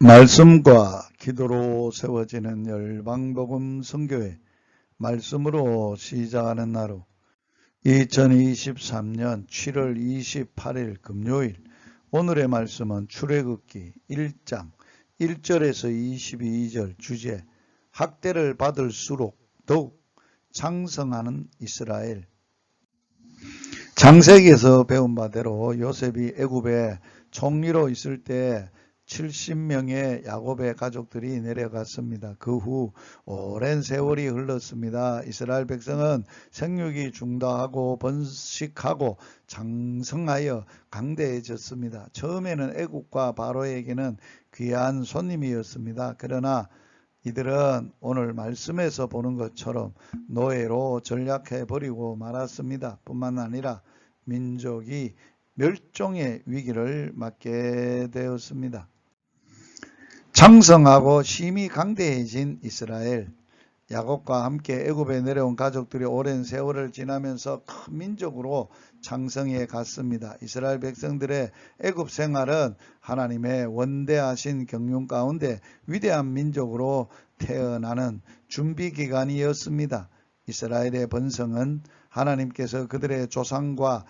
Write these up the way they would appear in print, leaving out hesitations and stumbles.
말씀과 기도로 세워지는 열방복음 선교회 말씀으로 시작하는 하루 2023년 7월 28일 금요일 오늘의 말씀은 출애굽기 1장 1절에서 22절 주제 학대를 받을수록 더욱 창성하는 이스라엘. 창세기에서 배운 바대로 요셉이 애굽에 총리로 있을 때 70명의 야곱의 가족들이 내려갔습니다. 그 후 오랜 세월이 흘렀습니다. 이스라엘 백성은 생육이 중다하고 번식하고 장성하여 강대해졌습니다. 처음에는 애국과 바로에게는 귀한 손님이었습니다. 그러나 이들은 오늘 말씀에서 보는 것처럼 노예로 전락해버리고 말았습니다. 뿐만 아니라 민족이 멸종의 위기를 맞게 되었습니다. 창성하고 심히 강대해진 이스라엘, 야곱과 함께 애굽에 내려온 가족들이 오랜 세월을 지나면서 큰 민족으로 창성해 갔습니다. 이스라엘 백성들의 애굽 생활은 하나님의 원대하신 경륜 가운데 위대한 민족으로 태어나는 준비 기간이었습니다. 이스라엘의 번성은 하나님께서 그들의 조상과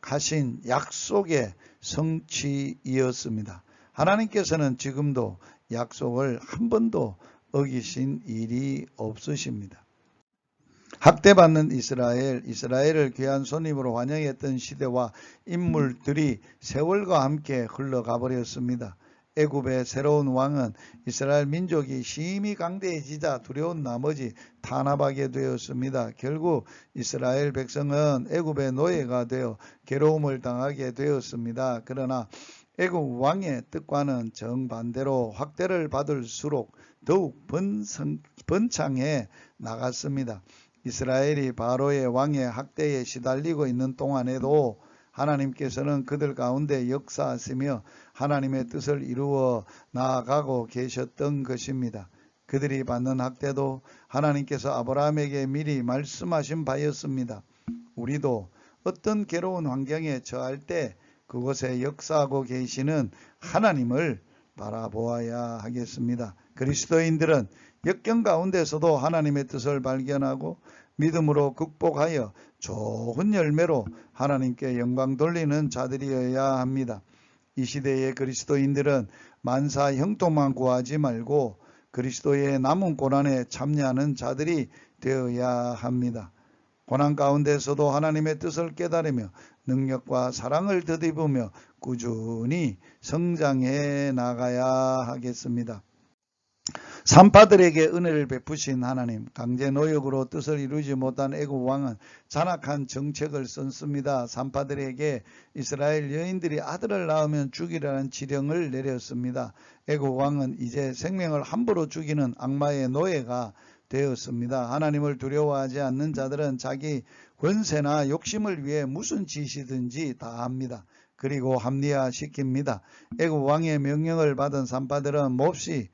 하신 약속의 성취이었습니다. 하나님께서는 지금도 약속을 한 번도 어기신 일이 없으십니다. 학대받는 이스라엘을 귀한 손님으로 환영했던 시대와 인물들이 세월과 함께 흘러가 버렸습니다. 애굽의 새로운 왕은 이스라엘 민족이 심히 강대해지자 두려운 나머지 탄압하게 되었습니다. 결국 이스라엘 백성은 애굽의 노예가 되어 괴로움을 당하게 되었습니다. 그러나 애굽 왕의 뜻과는 정반대로 학대를 받을수록 더욱 번창해 나갔습니다. 이스라엘이 바로의 왕의 학대에 시달리고 있는 동안에도 하나님께서는 그들 가운데 역사하시며 하나님의 뜻을 이루어 나아가고 계셨던 것입니다. 그들이 받는 학대도 하나님께서 아브라함에게 미리 말씀하신 바였습니다. 우리도 어떤 괴로운 환경에 처할 때 그곳에 역사하고 계시는 하나님을 바라보아야 하겠습니다. 그리스도인들은 역경 가운데서도 하나님의 뜻을 발견하고 믿음으로 극복하여 좋은 열매로 하나님께 영광 돌리는 자들이어야 합니다. 이 시대의 그리스도인들은 만사 형통만 구하지 말고 그리스도의 남은 고난에 참여하는 자들이 되어야 합니다. 고난 가운데서도 하나님의 뜻을 깨달으며 능력과 사랑을 덧입으며 꾸준히 성장해 나가야 하겠습니다. 산파들에게 은혜를 베푸신 하나님, 강제 노역으로 뜻을 이루지 못한 애굽 왕은 잔악한 정책을 썼습니다. 산파들에게 이스라엘 여인들이 아들을 낳으면 죽이라는 지령을 내렸습니다. 애굽 왕은 이제 생명을 함부로 죽이는 악마의 노예가 되었습니다. 하나님을 두려워하지 않는 자들은 자기 권세나 욕심을 위해 무슨 짓이든지 다 합니다. 그리고 합리화시킵니다. 애굽 왕의 명령을 받은 산파들은 몹시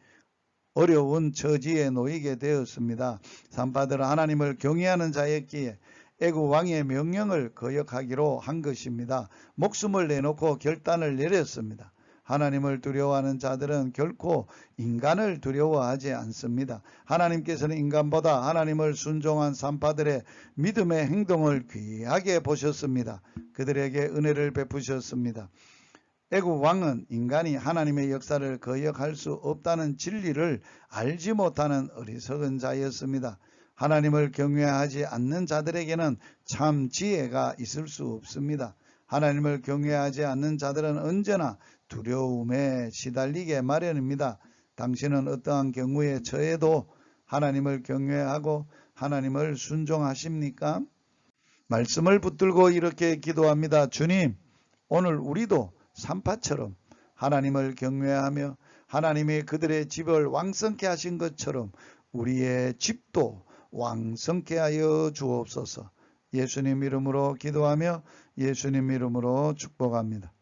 어려운 처지에 놓이게 되었습니다. 산파들은 하나님을 경외하는 자였기에 애굽 왕의 명령을 거역하기로 한 것입니다. 목숨을 내놓고 결단을 내렸습니다. 하나님을 두려워하는 자들은 결코 인간을 두려워하지 않습니다. 하나님께서는 인간보다 하나님을 순종한 산파들의 믿음의 행동을 귀하게 보셨습니다. 그들에게 은혜를 베푸셨습니다. 애굽 왕은 인간이 하나님의 역사를 거역할 수 없다는 진리를 알지 못하는 어리석은 자였습니다. 하나님을 경외하지 않는 자들에게는 참 지혜가 있을 수 없습니다. 하나님을 경외하지 않는 자들은 언제나 두려움에 시달리게 마련입니다. 당신은 어떠한 경우에 처해도 하나님을 경외하고 하나님을 순종하십니까? 말씀을 붙들고 이렇게 기도합니다. 주님, 오늘 우리도 산파처럼 하나님을 경외하며 하나님이 그들의 집을 왕성케 하신 것처럼 우리의 집도 왕성케 하여 주옵소서. 예수님 이름으로 기도하며 예수님 이름으로 축복합니다.